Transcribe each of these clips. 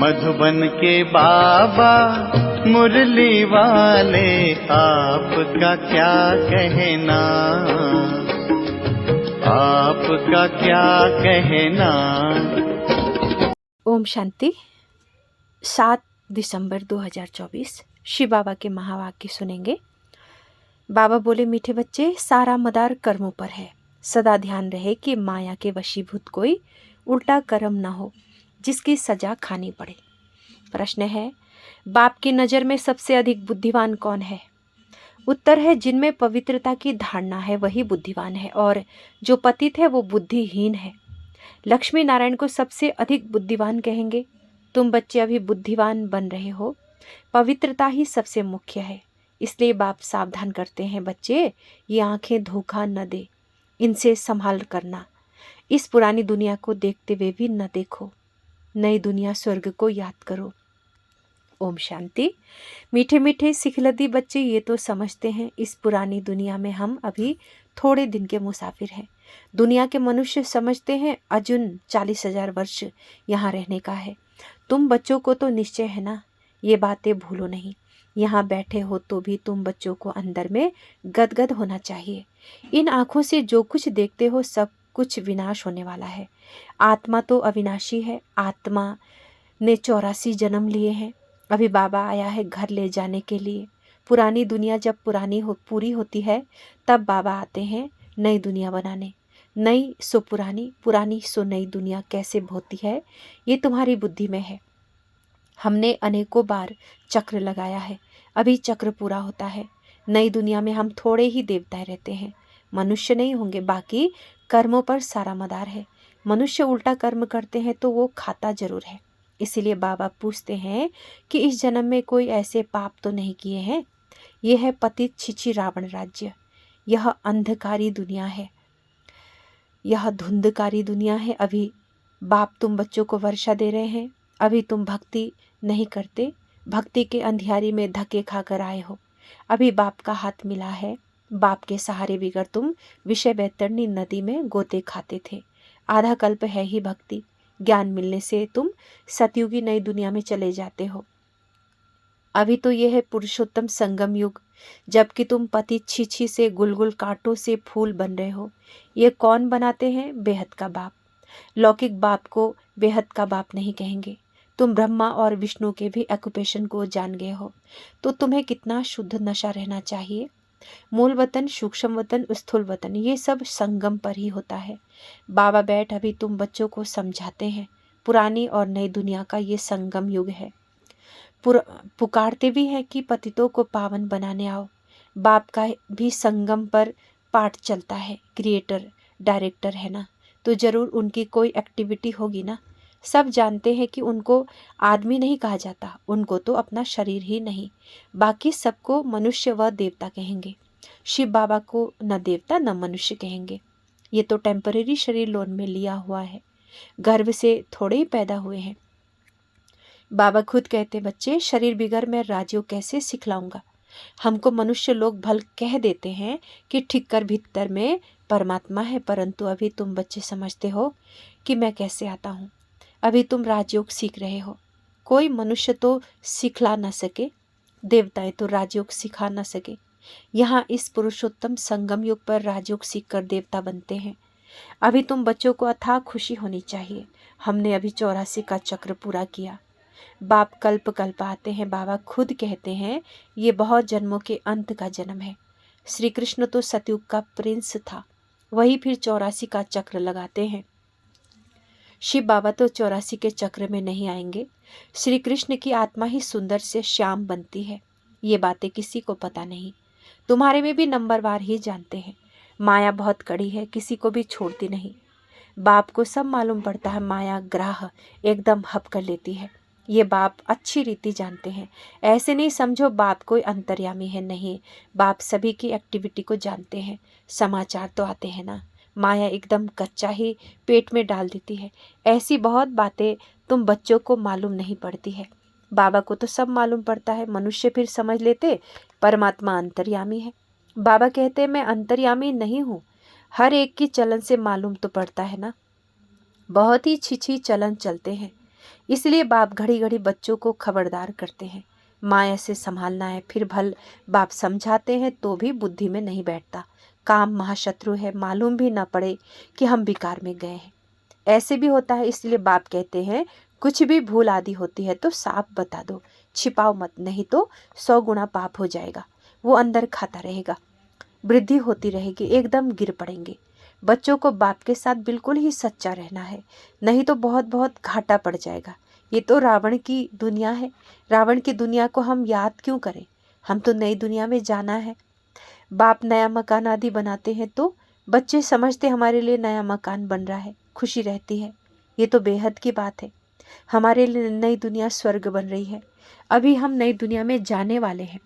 मधुबन के बाबा मुरली वाले, आपका क्या कहना, आपका क्या कहना। ओम शांति। 7 दिसंबर 2024 शिव बाबा के महावाक्य सुनेंगे। बाबा बोले, मीठे बच्चे, सारा मदार कर्मों पर है। सदा ध्यान रहे कि माया के वशीभूत कोई उल्टा कर्म न हो जिसकी सजा खानी पड़े। प्रश्न है, बाप की नज़र में सबसे अधिक बुद्धिमान कौन है? उत्तर है, जिनमें पवित्रता की धारणा है वही बुद्धिमान है, और जो पतित है वो बुद्धिहीन है। लक्ष्मी नारायण को सबसे अधिक बुद्धिमान कहेंगे। तुम बच्चे अभी बुद्धिमान बन रहे हो। पवित्रता ही सबसे मुख्य है। इसलिए बाप सावधान करते हैं, बच्चे ये आंखें धोखा न दे, इनसे संभाल करना। इस पुरानी दुनिया को देखते हुए भी न देखो, नई दुनिया स्वर्ग को याद करो। ओम शांति। मीठे मीठे सिखलदी बच्चे, ये तो समझते हैं इस पुरानी दुनिया में हम अभी थोड़े दिन के मुसाफिर हैं। दुनिया के मनुष्य समझते हैं अजुन 40,000 वर्ष यहाँ रहने का है। तुम बच्चों को तो निश्चय है ना, ये बातें भूलो नहीं। यहाँ बैठे हो तो भी तुम बच्चों को अंदर में गदगद होना चाहिए। इन आँखों से जो कुछ देखते हो सब कुछ विनाश होने वाला है। आत्मा तो अविनाशी है। आत्मा ने 84 जन्म लिए हैं। अभी बाबा आया है घर ले जाने के लिए। पुरानी दुनिया जब पूरी होती है तब बाबा आते हैं नई दुनिया बनाने। नई सो पुरानी, पुरानी सो नई दुनिया कैसे होती है ये तुम्हारी बुद्धि में है। हमने अनेकों बार चक्र लगाया है, अभी चक्र पूरा होता है। नई दुनिया में हम थोड़े ही देवता रहते हैं, मनुष्य नहीं होंगे। बाकी कर्मों पर सारा मदार है। मनुष्य उल्टा कर्म करते हैं तो वो खाता जरूर है। इसीलिए बाबा पूछते हैं कि इस जन्म में कोई ऐसे पाप तो नहीं किए हैं। यह है पतित छिछी रावण राज्य। यह अंधकारी दुनिया है, यह धुंधकारी दुनिया है। अभी बाप तुम बच्चों को वर्षा दे रहे हैं। अभी तुम भक्ति नहीं करते, भक्ति के अंधियारी में धक्के खाकर आए हो। अभी बाप का हाथ मिला है। बाप के सहारे बिगड़ तुम विषय बैतरणी नदी में गोते खाते थे। आधा कल्प है ही भक्ति। ज्ञान मिलने से तुम सतयुगी नई दुनिया में चले जाते हो। अभी तो यह है पुरुषोत्तम संगम युग, जबकि तुम पति छीछी से गुलगुल कांटों से फूल बन रहे हो। ये कौन बनाते हैं? बेहद का बाप। लौकिक बाप को बेहद का बाप नहीं कहेंगे। तुम ब्रह्मा और विष्णु के भी ऑक्यूपेशन को जान गए हो, तो तुम्हें कितना शुद्ध नशा रहना चाहिए। मूल वतन, सूक्ष्म वतन, स्थूल वतन, ये सब संगम पर ही होता है। बाबा बैठ अभी तुम बच्चों को समझाते हैं पुरानी और नई दुनिया का ये संगम युग है। पुकारते भी हैं कि पतितों को पावन बनाने आओ। बाप का भी संगम पर पाठ चलता है। क्रिएटर डायरेक्टर है ना, तो जरूर उनकी कोई एक्टिविटी होगी ना। सब जानते हैं कि उनको आदमी नहीं कहा जाता, उनको तो अपना शरीर ही नहीं, बाकी सबको मनुष्य व देवता कहेंगे। शिव बाबा को न देवता न मनुष्य कहेंगे। ये तो टेम्परेरी शरीर लोन में लिया हुआ है, गर्भ से थोड़े ही पैदा हुए हैं। बाबा खुद कहते, बच्चे शरीर बिगर मैं राजयोग कैसे सिखलाऊंगा। हमको मनुष्य लोग भल कह देते हैं कि ठीक कर भीतर में परमात्मा है, परंतु अभी तुम बच्चे समझते हो कि मैं कैसे आता हूँ। अभी तुम राजयोग सीख रहे हो। कोई मनुष्य तो सिखला न सके, देवताएं तो राजयोग सिखा न सके। यहाँ इस पुरुषोत्तम संगम युग पर राजयोग सीख कर देवता बनते हैं। अभी तुम बच्चों को अथाह खुशी होनी चाहिए। हमने अभी 84 का चक्र पूरा किया। बाप कल्प कल्प आते हैं। बाबा खुद कहते हैं ये बहुत जन्मों के अंत का जन्म है। श्री कृष्ण तो सतयुग का प्रिंस था, वही फिर 84 का चक्र लगाते हैं। शिव बाबा तो 84 के चक्र में नहीं आएंगे। श्री कृष्ण की आत्मा ही सुंदर से श्याम बनती है। ये बातें किसी को पता नहीं। तुम्हारे में भी नंबरवार ही जानते हैं। माया बहुत कड़ी है, किसी को भी छोड़ती नहीं। बाप को सब मालूम पड़ता है। माया ग्राह एकदम हप कर लेती है। ये बाप अच्छी रीति जानते हैं। ऐसे नहीं समझो बाप कोई अंतर्यामी है, नहीं। बाप सभी की एक्टिविटी को जानते हैं। समाचार तो आते हैं ना। माया एकदम कच्चा ही पेट में डाल देती है। ऐसी बहुत बातें तुम बच्चों को मालूम नहीं पड़ती है। बाबा को तो सब मालूम पड़ता है। मनुष्य फिर समझ लेते परमात्मा अंतर्यामी है। बाबा कहते मैं अंतर्यामी नहीं हूँ। हर एक की चलन से मालूम तो पड़ता है ना। बहुत ही छिछी चलन चलते हैं। इसलिए बाप घड़ी घड़ी बच्चों को खबरदार करते हैं, माया से संभालना है। फिर भल बाप समझाते हैं तो भी बुद्धि में नहीं बैठता। काम महाशत्रु है, मालूम भी न पड़े कि हम विकार में गए हैं। ऐसे भी होता है। इसलिए बाप कहते हैं कुछ भी भूल आदि होती है तो साफ बता दो, छिपाओ मत, नहीं तो 100 गुना पाप हो जाएगा। वो अंदर खाता रहेगा, वृद्धि होती रहेगी, एकदम गिर पड़ेंगे। बच्चों को बाप के साथ बिल्कुल ही सच्चा रहना है, नहीं तो बहुत बहुत घाटा पड़ जाएगा। ये तो रावण की दुनिया है। रावण की दुनिया को हम याद क्यों करें? हम तो नई दुनिया में जाना है। बाप नया मकान आदि बनाते हैं तो बच्चे समझते हमारे लिए नया मकान बन रहा है, खुशी रहती है। ये तो बेहद की बात है। हमारे लिए नई दुनिया स्वर्ग बन रही है। अभी हम नई दुनिया में जाने वाले हैं।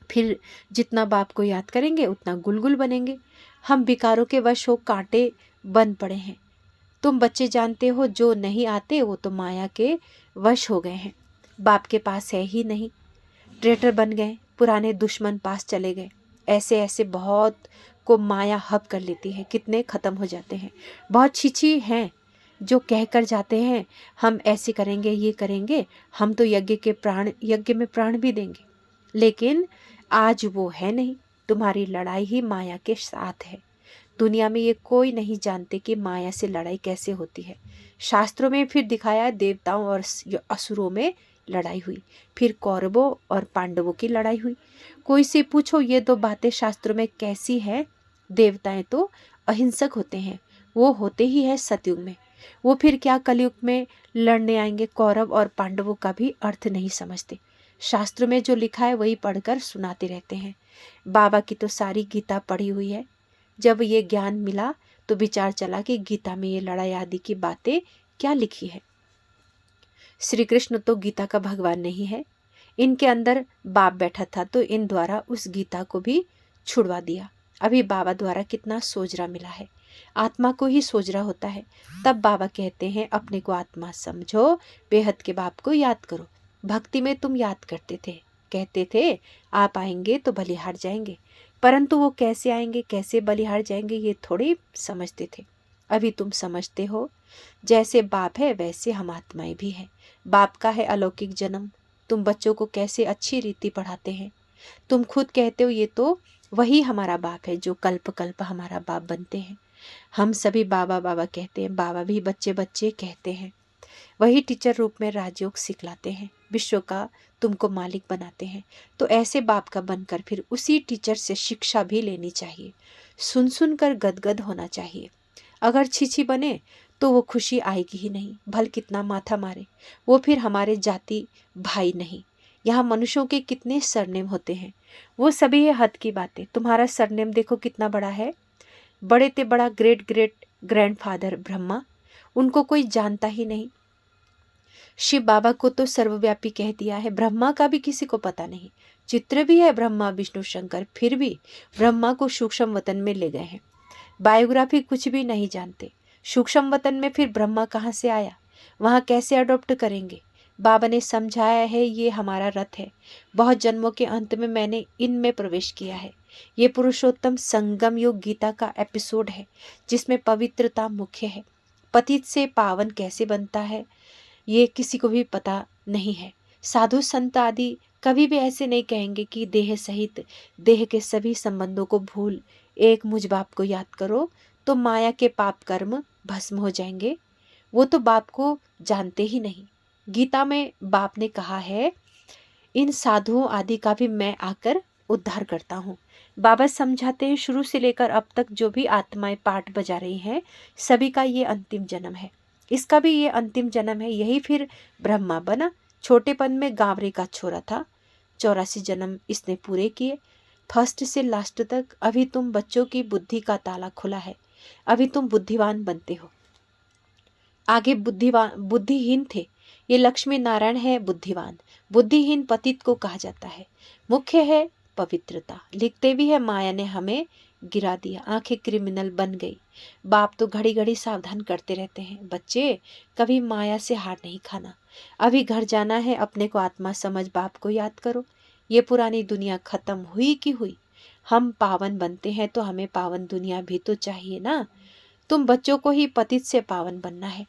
फिर जितना बाप को याद करेंगे उतना गुलगुल बनेंगे। हम विकारों के वश हो कांटे बन पड़े हैं। तुम बच्चे जानते हो जो नहीं आते वो तो माया के वश हो गए हैं, बाप के पास है ही नहीं। ट्रेटर बन गए, पुराने दुश्मन पास चले गए। ऐसे ऐसे बहुत को माया हब कर लेती है, कितने खत्म हो जाते हैं। बहुत छिछी हैं जो कहकर जाते हैं हम ऐसे करेंगे, ये करेंगे, हम तो यज्ञ में प्राण भी देंगे। लेकिन आज वो है नहीं। तुम्हारी लड़ाई ही माया के साथ है। दुनिया में ये कोई नहीं जानते कि माया से लड़ाई कैसे होती है। शास्त्रों में फिर दिखाया देवताओं और असुरों में लड़ाई हुई, फिर कौरवों और पांडवों की लड़ाई हुई। कोई से पूछो ये दो बातें शास्त्रों में कैसी है? देवताएं तो अहिंसक होते हैं, वो होते ही है सतयुग में। वो फिर क्या कलयुग में लड़ने आएंगे? कौरव और पांडवों का भी अर्थ नहीं समझते। शास्त्र में जो लिखा है वही पढ़कर सुनाते रहते हैं। बाबा की तो सारी गीता पढ़ी हुई है। जब ये ज्ञान मिला तो विचार चला कि गीता में ये लड़ाई आदि की बातें क्या लिखी है। श्री कृष्ण तो गीता का भगवान नहीं है। इनके अंदर बाप बैठा था तो इन द्वारा उस गीता को भी छुड़वा दिया। अभी बाबा द्वारा कितना सोजरा मिला है। आत्मा को ही सोजरा होता है। तब बाबा कहते हैं अपने को आत्मा समझो, बेहद के बाप को याद करो। भक्ति में तुम याद करते थे, कहते थे आप आएंगे तो बलिहार जाएंगे, परंतु वो कैसे आएंगे, कैसे बलिहार जाएंगे ये थोड़ी समझते थे। अभी तुम समझते हो। जैसे बाप है वैसे हम आत्माएं भी हैं। बाप का है अलौकिक जन्म। तुम बच्चों को कैसे अच्छी रीति पढ़ाते हैं। तुम खुद कहते हो ये तो वही हमारा बाप है जो कल्प कल्प हमारा बाप बनते हैं। हम सभी बाबा बाबा कहते हैं, बाबा भी बच्चे बच्चे कहते हैं। वही टीचर रूप में राजयोग सिखलाते हैं, विश्व का तुमको मालिक बनाते हैं। तो ऐसे बाप का बनकर फिर उसी टीचर से शिक्षा भी लेनी चाहिए। सुन सुन कर गदगद होना चाहिए। अगर छिछी बने तो वो खुशी आएगी ही नहीं। भल कितना माथा मारे, वो फिर हमारे जाति भाई नहीं। यहाँ मनुष्यों के कितने सरनेम होते हैं, वो सभी है हद की बातें। तुम्हारा सरनेम देखो कितना बड़ा है। बड़े ते बड़ा ग्रेट ग्रेट ग्रैंडफादर ब्रह्मा, उनको कोई जानता ही नहीं। शिव बाबा को तो सर्वव्यापी कह दिया है, ब्रह्मा का भी किसी को पता नहीं। चित्र भी है ब्रह्मा विष्णु शंकर, फिर भी ब्रह्मा को सूक्ष्म वतन में ले गए हैं। बायोग्राफी कुछ भी नहीं जानते। सूक्ष्म वतन में फिर ब्रह्मा कहाँ से आया, वहाँ कैसे अडॉप्ट करेंगे? बाबा ने समझाया है ये हमारा रथ है। बहुत जन्मों के अंत में मैंने इनमें प्रवेश किया है। ये पुरुषोत्तम संगम योग गीता का एपिसोड है जिसमें पवित्रता मुख्य है। पतित से पावन कैसे बनता है ये किसी को भी पता नहीं है। साधु संत आदि कभी भी ऐसे नहीं कहेंगे कि देह सहित देह के सभी संबंधों को भूल एक मुझ बाप को याद करो तो माया के पाप कर्म भस्म हो जाएंगे। वो तो बाप को जानते ही नहीं। गीता में बाप ने कहा है इन साधुओं आदि का भी मैं आकर उद्धार करता हूँ। बाबा समझाते हैं शुरू से लेकर अब तक जो भी आत्माएं पाठ बजा रही हैं सभी का ये अंतिम जन्म है, इसका भी ये अंतिम जन्म है। यही फिर ब्रह्मा बना। छोटेपन में गांवरे का छोरा था। 84 जन्म इसने पूरे किए, फर्स्ट से लास्ट तक। अभी तुम बच्चों की बुद्धि का ताला खुला है। अभी तुम बुद्धिवान बनते हो। आगे बुद्धिहीन थे। ये लक्ष्मी नारायण है बुद्धिवान। बुद्धिहीन पतित को कहा जाता है। मुख्य है पवित्रता। लिखते भी है माया ने हमें गिरा दिया, आंखें क्रिमिनल बन गई। बाप तो घड़ी घड़ी सावधान करते रहते हैं, बच्चे कभी माया से हार नहीं खाना। अभी घर जाना है, अपने को आत्मा समझ बाप को याद करो। ये पुरानी दुनिया खत्म हुई कि हुई। हम पावन बनते हैं तो हमें पावन दुनिया भी तो चाहिए ना। तुम बच्चों को ही पतित से पावन बनना है।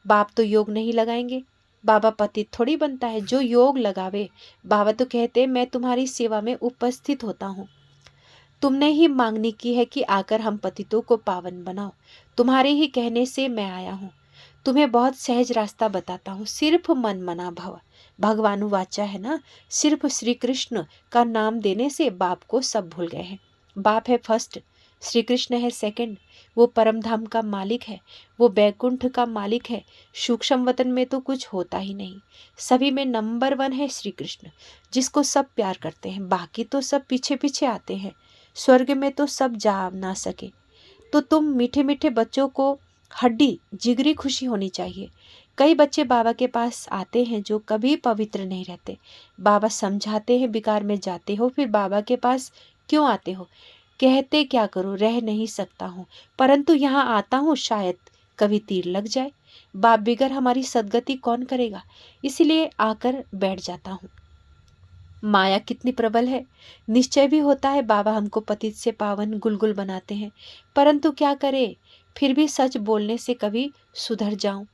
बाप तो योग नहीं लगाएंगे, बाबा पतित थोड़ी बनता है जो योग लगावे। बाबा तो कहते मैं तुम्हारी सेवा में उपस्थित होता हूँ। तुमने ही मांगनी की है कि आकर हम पतितों को पावन बनाओ। तुम्हारे ही कहने से मैं आया हूँ। तुम्हें बहुत सहज रास्ता बताता हूँ, सिर्फ मन मना भव। भगवानुवाचा है ना, सिर्फ श्री कृष्ण का नाम देने से बाप को सब भूल गए हैं। बाप है फर्स्ट, श्री कृष्ण है सेकंड। वो परम धाम का मालिक है, वो बैकुंठ का मालिक है। सूक्ष्म वतन में तो कुछ होता ही नहीं, सभी में नंबर 1 है श्री कृष्ण, जिसको सब प्यार करते हैं। बाकी तो सब पीछे पीछे आते हैं, स्वर्ग में तो सब जा ना सके। तो तुम मीठे मीठे बच्चों को हड्डी जिगरी खुशी होनी चाहिए। कई बच्चे बाबा के पास आते हैं जो कभी पवित्र नहीं रहते। बाबा समझाते हैं बेकार में जाते हो, फिर बाबा के पास क्यों आते हो? कहते क्या करूं, रह नहीं सकता हूँ, परंतु यहाँ आता हूँ, शायद कभी तीर लग जाए। बाप बिगर हमारी सदगति कौन करेगा, इसलिए आकर बैठ जाता हूँ। माया कितनी प्रबल है। निश्चय भी होता है बाबा हमको पतित से पावन गुलगुल बनाते हैं, परंतु क्या करें, फिर भी सच बोलने से कभी सुधर जाऊं।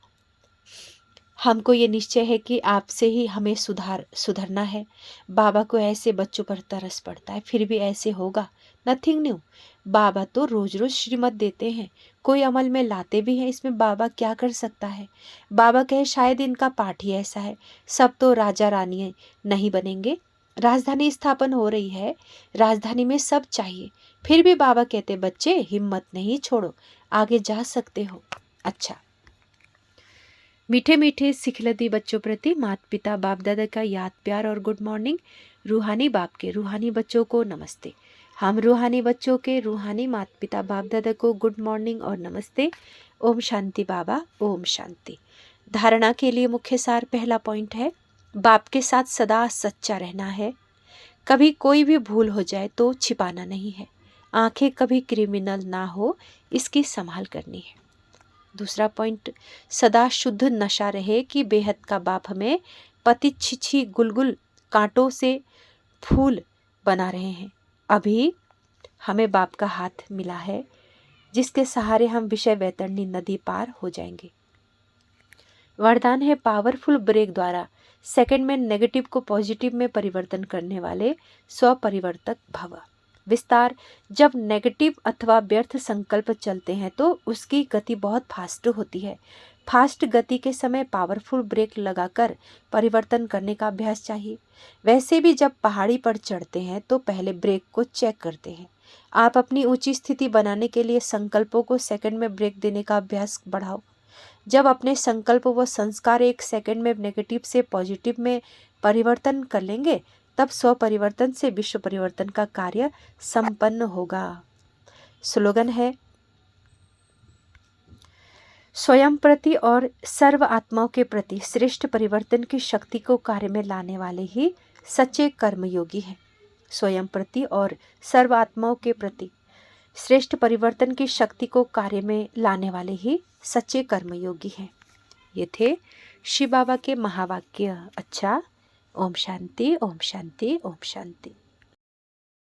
हमको ये निश्चय है कि आपसे ही हमें सुधरना है। बाबा को ऐसे बच्चों पर तरस पड़ता है, फिर भी ऐसे होगा, नथिंग न्यू। बाबा तो रोज रोज श्रीमत देते हैं, कोई अमल में लाते भी हैं, इसमें बाबा क्या कर सकता है। बाबा कहे शायद इनका पाठ ही ऐसा है, सब तो राजा रानी नहीं बनेंगे। राजधानी स्थापन हो रही है, राजधानी में सब चाहिए, फिर भी बाबा कहते बच्चे हिम्मत नहीं छोड़ो, आगे जा सकते हो। अच्छा, मीठे मीठे सिखलती बच्चों प्रति माता पिता बाप दादा का याद प्यार और गुड मॉर्निंग। रूहानी बाप के रूहानी बच्चों को नमस्ते। हम रूहानी बच्चों के रूहानी माता पिता बाप दादा को गुड मॉर्निंग और नमस्ते। ओम शांति बाबा, ओम शांति। धारणा के लिए मुख्य सार पहला पॉइंट है, बाप के साथ सदा सच्चा रहना है। कभी कोई भी भूल हो जाए तो छिपाना नहीं है। आंखें कभी क्रिमिनल ना हो, इसकी संभाल करनी है। दूसरा पॉइंट, सदा शुद्ध नशा रहे कि बेहद का बाप हमें पतित छिछी गुलगुल कांटों से फूल बना रहे हैं। अभी हमें बाप का हाथ मिला है, जिसके सहारे हम विषय वैतरणी नदी पार हो जाएंगे। वरदान है पावरफुल ब्रेक द्वारा सेकंड में नेगेटिव को पॉजिटिव में परिवर्तन करने वाले स्वपरिवर्तक भव। विस्तार, जब नेगेटिव अथवा व्यर्थ संकल्प चलते हैं तो उसकी गति बहुत फास्ट होती है। फास्ट गति के समय पावरफुल ब्रेक लगाकर परिवर्तन करने का अभ्यास चाहिए। वैसे भी जब पहाड़ी पर चढ़ते हैं तो पहले ब्रेक को चेक करते हैं। आप अपनी ऊंची स्थिति बनाने के लिए संकल्पों को सेकंड में ब्रेक देने का अभ्यास बढ़ाओ। जब अपने संकल्प व संस्कार एक सेकंड में नेगेटिव से पॉजिटिव में परिवर्तन कर लेंगे, तब स्व परिवर्तन से विश्व परिवर्तन का कार्य संपन्न होगा। स्लोगन है, स्वयं प्रति और सर्व आत्माओं के प्रति श्रेष्ठ परिवर्तन की शक्ति को कार्य में लाने वाले ही सच्चे कर्मयोगी हैं। स्वयं प्रति और सर्व आत्माओं के प्रति श्रेष्ठ परिवर्तन की शक्ति को कार्य में लाने वाले ही सच्चे कर्मयोगी हैं। ये थे शिव बाबा के महावाक्य। अच्छा, ओम शांति, ओम शांति, ओम शांति।